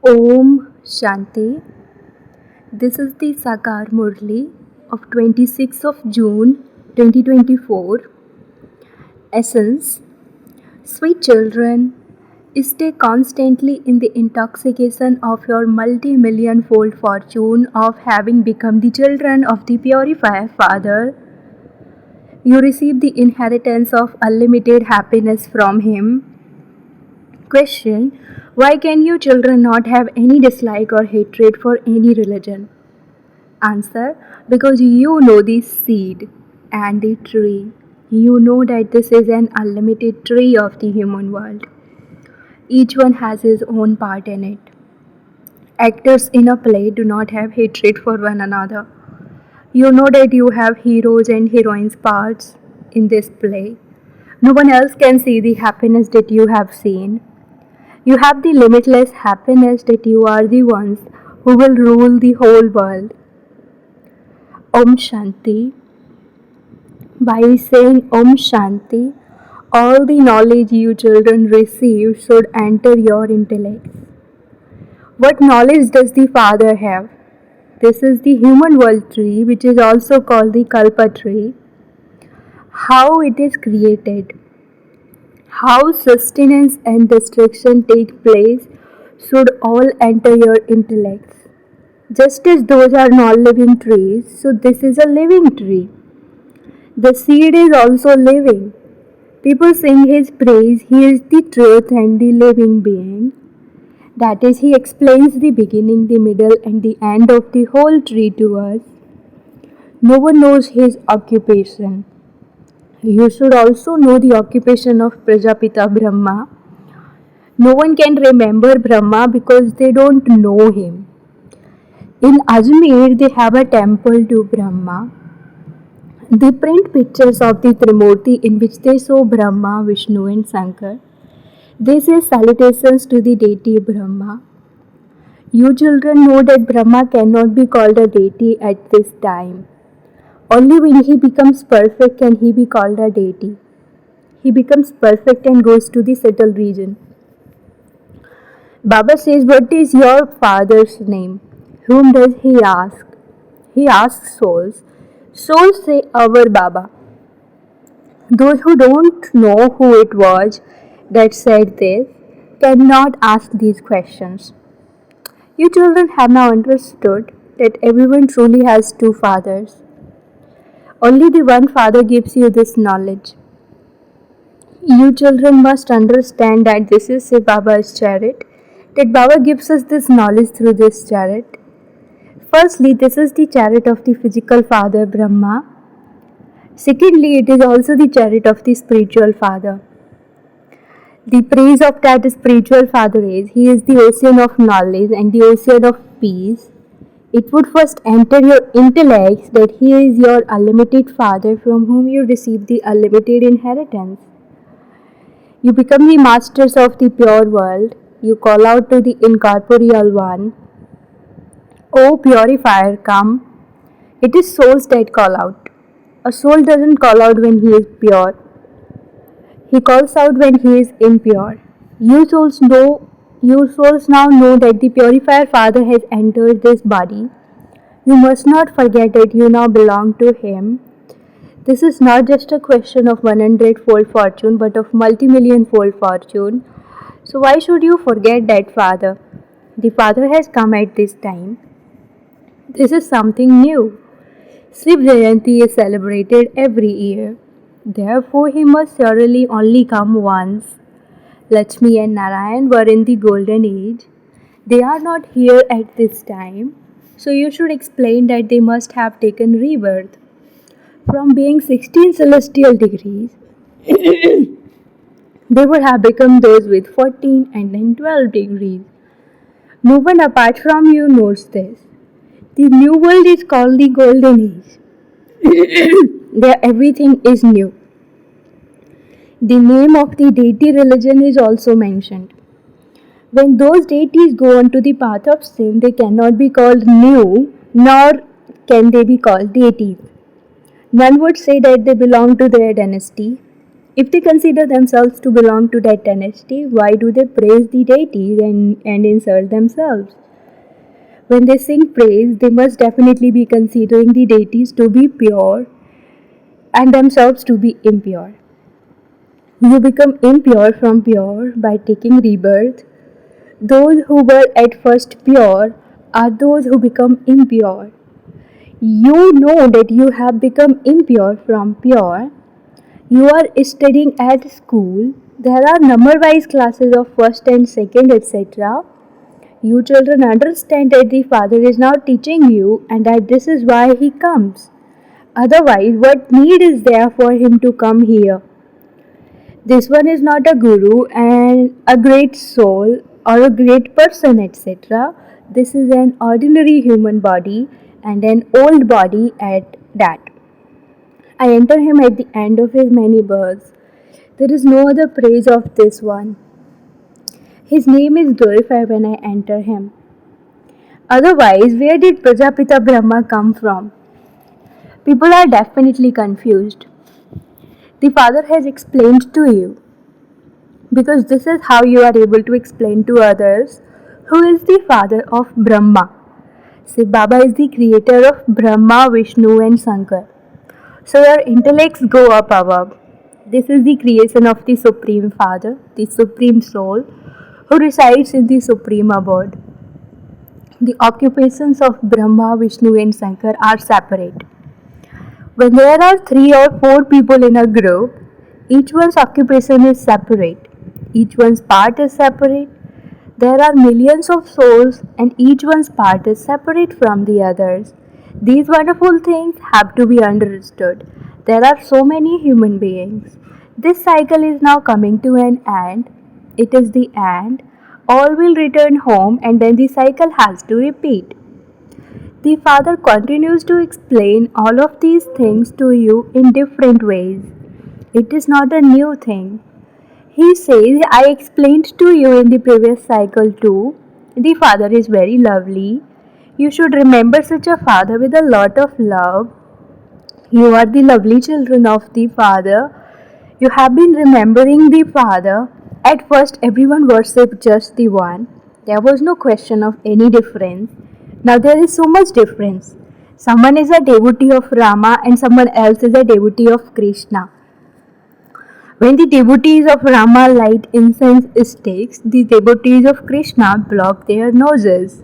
Om Shanti. This is the Sakar Murli of 26th of June 2024. Essence. Sweet children, stay constantly in the intoxication of your multi-million fold fortune of having become the children of the purifier Father. You receive the inheritance of unlimited happiness from Him. Question. Why can you children not have any dislike or hatred for any religion? Answer. Because you know the seed and the tree. You know that this is an unlimited tree of the human world. Each one has his own part in it. Actors in a play do not have hatred for one another. You know that you have heroes and heroines' parts in this play. No one else can see the happiness that you have seen. You have the limitless happiness that you are the ones who will rule the whole world. Om Shanti. By saying Om Shanti, all the knowledge you children receive should enter your intellect. What knowledge does the Father have? This is the human world tree, which is also called the Kalpa tree. How it is created, how sustenance and destruction take place should all enter your intellects. Just as those are non-living trees, so this is a living tree. The seed is also living. People sing His praise. He is the truth and the living being. That is, He explains the beginning, the middle, and the end of the whole tree to us. No one knows His occupation. You should also know the occupation of Prajapita Brahma. No one can remember Brahma because they don't know him. In Ajmer, they have a temple to Brahma. They print pictures of the Trimurti in which they show Brahma, Vishnu, and Shankar. They say salutations to the deity Brahma. You children know that Brahma cannot be called a deity at this time. Only when he becomes perfect can he be called a deity. He becomes perfect and goes to the settled region. Baba says, what is your father's name? Whom does he ask? He asks souls. Souls say, our Baba. Those who don't know who it was that said this cannot ask these questions. You children have now understood that everyone truly has two fathers. Only the one Father gives you this knowledge. You children must understand that this is Shiv Baba's chariot, that Baba gives us this knowledge through this chariot. Firstly, this is the chariot of the physical father Brahma. Secondly, it is also the chariot of the spiritual father. The praise of that spiritual father is, he is the ocean of knowledge and the ocean of peace. It would first enter your intellect that he is your unlimited father from whom you receive the unlimited inheritance. You become the masters of the pure world. You call out to the incorporeal one, O purifier, come. It is souls that call out. A soul doesn't call out when he is pure. He calls out when he is impure. You souls now know that the purifier Father has entered this body. You must not forget that you now belong to him. This is not just a question of 100-fold fortune, but of multi-million-fold fortune. So why should you forget that Father? The Father has come at this time. This is something new. Shiv Jayanti is celebrated every year. Therefore, he must surely only come once. Lakshmi and Narayan were in the golden age. They are not here at this time. So you should explain that they must have taken rebirth. From being 16 celestial degrees, they would have become those with 14 and then 12 degrees. No one apart from you knows this. The new world is called the golden age. There everything is new. The name of the deity religion is also mentioned. When those deities go on to the path of sin, they cannot be called new, nor can they be called deities. None would say that they belong to their dynasty. If they consider themselves to belong to that dynasty, why do they praise the deities and insult themselves? When they sing praise, they must definitely be considering the deities to be pure and themselves to be impure. You become impure from pure by taking rebirth. Those who were at first pure are those who become impure. You know that you have become impure from pure. You are studying at school. There are number wise classes of first and second, etc. You children understand that the Father is now teaching you and that this is why He comes. Otherwise, what need is there for Him to come here? This one is not a guru and a great soul or a great person, etc. This is an ordinary human body and an old body at that. I enter him at the end of his many births. There is no other praise of this one. His name is glorified when I enter him. Otherwise, where did Prajapita Brahma come from? People are definitely confused. The Father has explained to you, because this is how you are able to explain to others who is the Father of Brahma. See, Baba is the creator of Brahma, Vishnu and Shankar. So your intellects go up above. This is the creation of the Supreme Father, the Supreme Soul, who resides in the Supreme Abode. The occupations of Brahma, Vishnu and Shankar are separate. When there are 3 or 4 people in a group, each one's occupation is separate. Each one's part is separate. There are millions of souls and each one's part is separate from the others. These wonderful things have to be understood. There are so many human beings. This cycle is now coming to an end. It is the end. All will return home and then the cycle has to repeat. The Father continues to explain all of these things to you in different ways. It is not a new thing. He says, I explained to you in the previous cycle too. The Father is very lovely. You should remember such a Father with a lot of love. You are the lovely children of the Father. You have been remembering the Father. At first, everyone worshipped just the one. There was no question of any difference. Now there is so much difference. Someone is a devotee of Rama and someone else is a devotee of Krishna. When the devotees of Rama light incense sticks, the devotees of Krishna block their noses.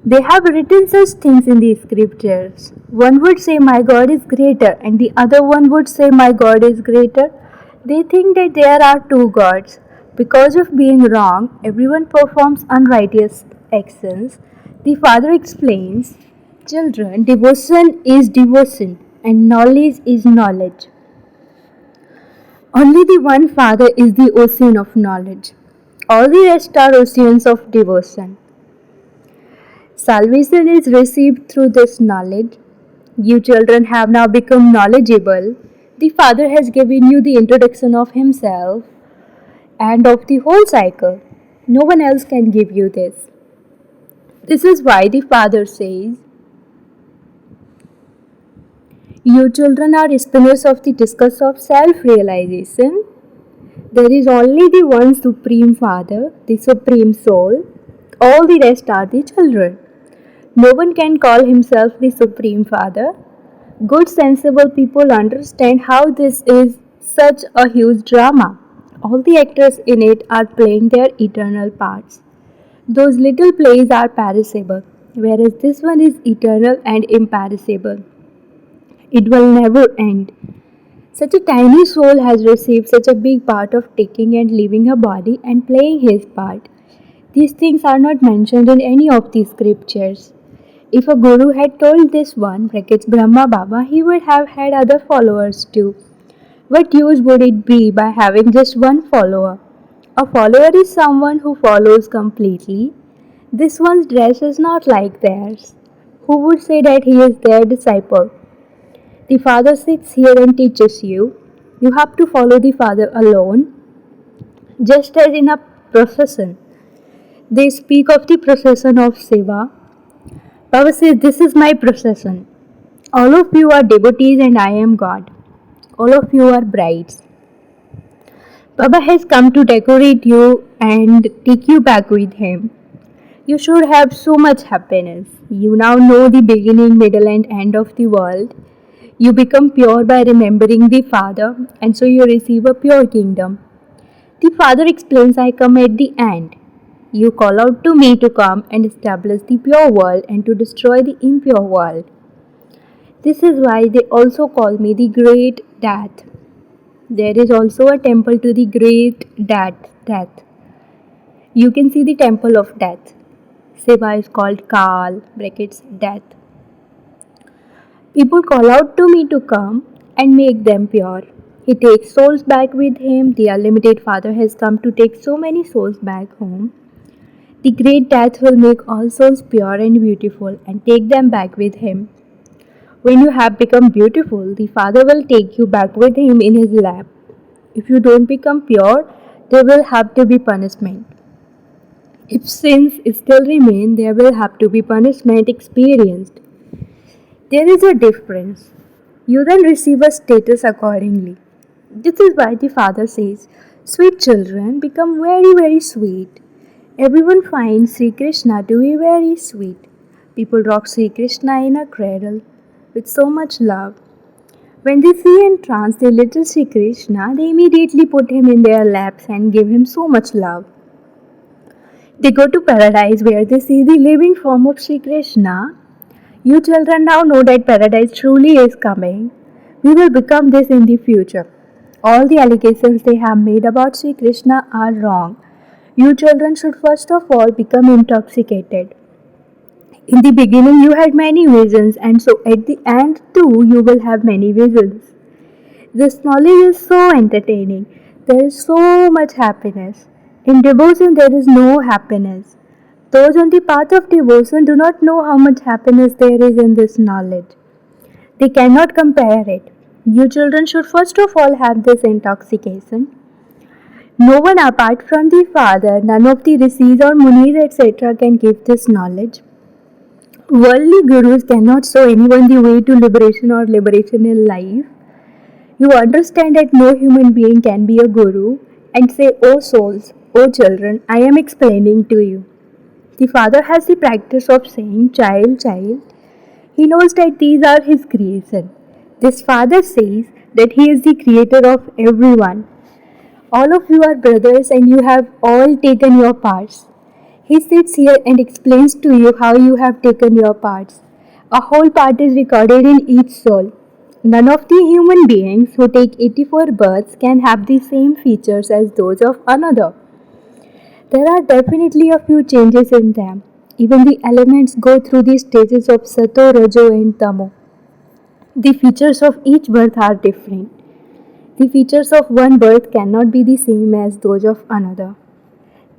They have written such things in the scriptures. One would say, my God is greater, and the other one would say, my God is greater. They think that there are 2 gods. Because of being wrong, everyone performs unrighteous actions. The Father explains, children, devotion is devotion, and knowledge is knowledge. Only the one Father is the ocean of knowledge. All the rest are oceans of devotion. Salvation is received through this knowledge. You children have now become knowledgeable. The Father has given you the introduction of Himself and of the whole cycle. No one else can give you this. This is why the Father says, you children are spinners of the discus of self-realization. There is only the one Supreme Father, the Supreme Soul. All the rest are the children. No one can call himself the Supreme Father. Good sensible people understand how this is such a huge drama. All the actors in it are playing their eternal parts. Those little plays are perishable, whereas this one is eternal and imperishable. It will never end. Such a tiny soul has received such a big part of taking and leaving a body and playing his part. These things are not mentioned in any of the scriptures. If a guru had told this one, Brahma Baba, he would have had other followers too. What use would it be by having just one follower? A follower is someone who follows completely. This one's dress is not like theirs. Who would say that he is their disciple? The Father sits here and teaches you. You have to follow the Father alone. Just as in a procession, they speak of the procession of Shiva. Baba says, this is my procession. All of you are devotees and I am God. All of you are brides. Baba has come to decorate you and take you back with him. You should have so much happiness. You now know the beginning, middle, and end of the world. You become pure by remembering the Father, and so you receive a pure kingdom. The Father explains, I come at the end. You call out to me to come and establish the pure world and to destroy the impure world. This is why they also call me the Great Death. There is also a temple to the Great Death. You can see the temple of death. Shiva is called Kal, brackets death. People call out to me to come and make them pure. He takes souls back with him. The unlimited Father has come to take so many souls back home. The great death will make all souls pure and beautiful and take them back with him. When you have become beautiful, the Father will take you back with him in his lap. If you don't become pure, there will have to be punishment. If sins still remain, there will have to be punishment experienced. There is a difference. You then receive a status accordingly. This is why the Father says, sweet children become very, very sweet. Everyone finds Sri Krishna to be very sweet. People rock Sri Krishna in a cradle with so much love. When they see and trance the little Sri Krishna, they immediately put him in their laps and give him so much love. They go to paradise where they see the living form of Sri Krishna. You children now know that paradise truly is coming. We will become this in the future. All the allegations they have made about Sri Krishna are wrong. You children should first of all become intoxicated. In the beginning you had many visions, and so at the end too you will have many visions. This knowledge is so entertaining. There is so much happiness. In devotion there is no happiness. Those on the path of devotion do not know how much happiness there is in this knowledge. They cannot compare it. You children should first of all have this intoxication. No one apart from the Father, none of the rishis or munis etc. can give this knowledge. Worldly gurus cannot show anyone the way to liberation or liberation in life. You understand that no human being can be a guru and say, "O souls, O children, I am explaining to you." The Father has the practice of saying, child, child. He knows that these are his creation. This Father says that he is the creator of everyone. All of you are brothers and you have all taken your parts. He sits here and explains to you how you have taken your parts. A whole part is recorded in each soul. None of the human beings who take 84 births can have the same features as those of another. There are definitely a few changes in them. Even the elements go through the stages of Sato, Rajo and Tamo. The features of each birth are different. The features of one birth cannot be the same as those of another.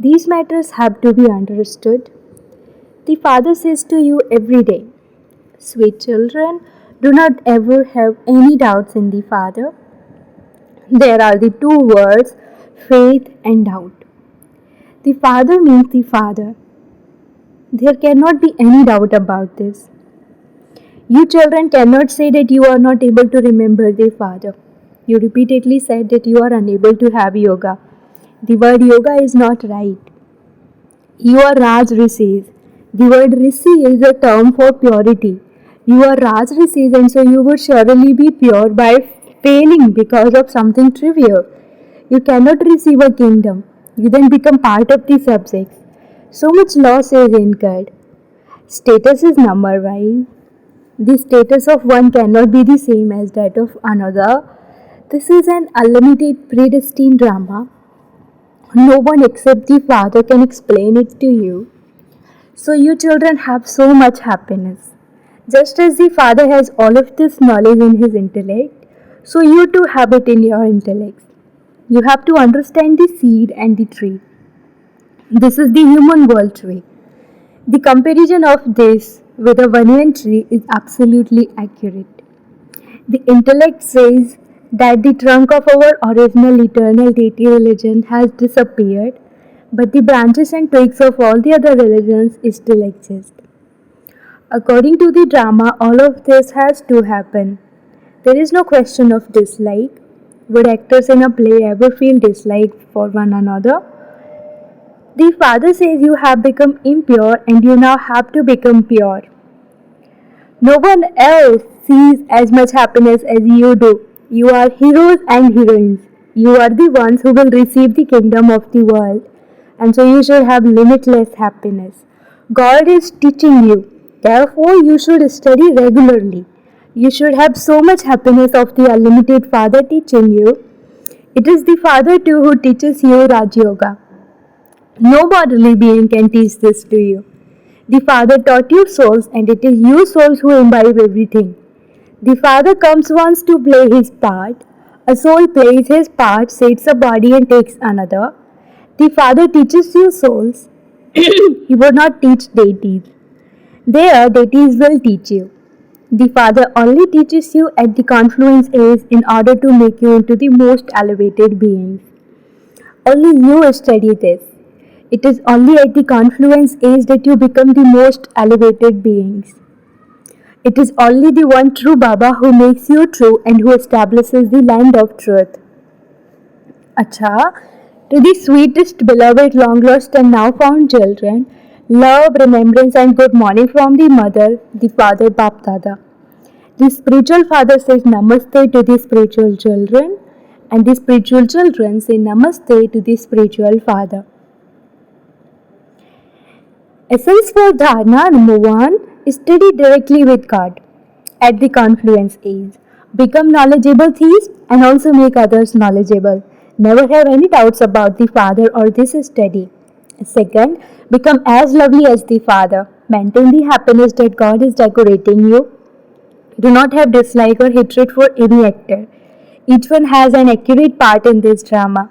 These matters have to be understood. The Father says to you every day, sweet children, do not ever have any doubts in the Father. There are the two words, faith and doubt. The Father means the Father. There cannot be any doubt about this. You children cannot say that you are not able to remember the Father. You repeatedly said that you are unable to have yoga. The word yoga is not right. You are Raj Rishis. The word Rishi is a term for purity. You are Raj Rishis and so you would surely be pure by failing because of something trivial. You cannot receive a kingdom. You then become part of the subjects. So much loss is incurred. Status is number wise. The status of one cannot be the same as that of another. This is an unlimited predestined drama. No one except the Father can explain it to you. So you children have so much happiness. Just as the Father has all of this knowledge in his intellect, so you too have it in your intellect. You have to understand the seed and the tree. This is the human world tree. The comparison of this with a banyan tree is absolutely accurate. The intellect says that the trunk of our original eternal deity religion has disappeared, but the branches and twigs of all the other religions still exist. According to the drama, all of this has to happen. There is no question of dislike. Would actors in a play ever feel dislike for one another? The father says you have become impure and you now have to become pure. No one else sees as much happiness as you do. You are heroes and heroines. You are the ones who will receive the kingdom of the world. And so you should have limitless happiness. God is teaching you. Therefore, you should study regularly. You should have so much happiness of the unlimited Father teaching you. It is the Father too who teaches you Raj Yoga. No bodily being can teach this to you. The Father taught you souls, and it is you souls who imbibe everything. The Father comes once to play his part. A soul plays his part, saves a body, and takes another. The Father teaches you souls. He would not teach deities. There, deities will teach you. The Father only teaches you at the confluence age in order to make you into the most elevated beings. Only you study this. It is only at the confluence age that you become the most elevated beings. It is only the one true Baba who makes you true and who establishes the land of truth. Acha, to the sweetest, beloved, long lost and now found children, love, remembrance, and good morning from the mother, the father, Bap Dada. The spiritual father says Namaste to the spiritual children, and the spiritual children say Namaste to the spiritual father. Essence for Dharna number 1, study directly with God at the confluence age. Become knowledgeable thieves and also make others knowledgeable. Never have any doubts about the Father or this study. Second, become as lovely as the Father. Maintain the happiness that God is decorating you. Do not have dislike or hatred for any actor. Each one has an accurate part in this drama.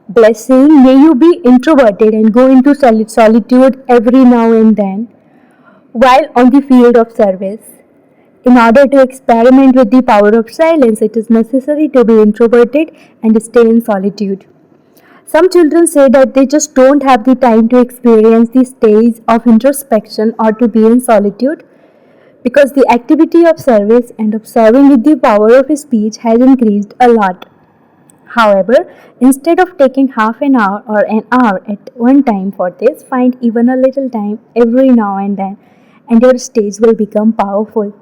Blessing, may you be introverted and go into solitude every now and then while on the field of service. In order to experiment with the power of silence, it is necessary to be introverted and stay in solitude. Some children say that they just don't have the time to experience the stage of introspection or to be in solitude because the activity of service and observing with the power of speech has increased a lot. However, instead of taking half an hour or an hour at one time for this, find even a little time every now and then, and your stage will become powerful.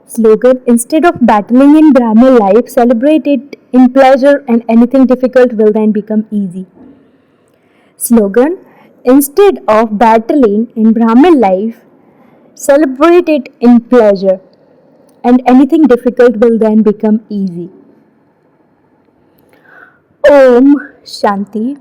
Slogan, instead of battling in Brahmin life, celebrate it in pleasure, and anything difficult will then become easy. Slogan, instead of battling in Brahmin life, celebrate it in pleasure, and anything difficult will then become easy. Om Shanti.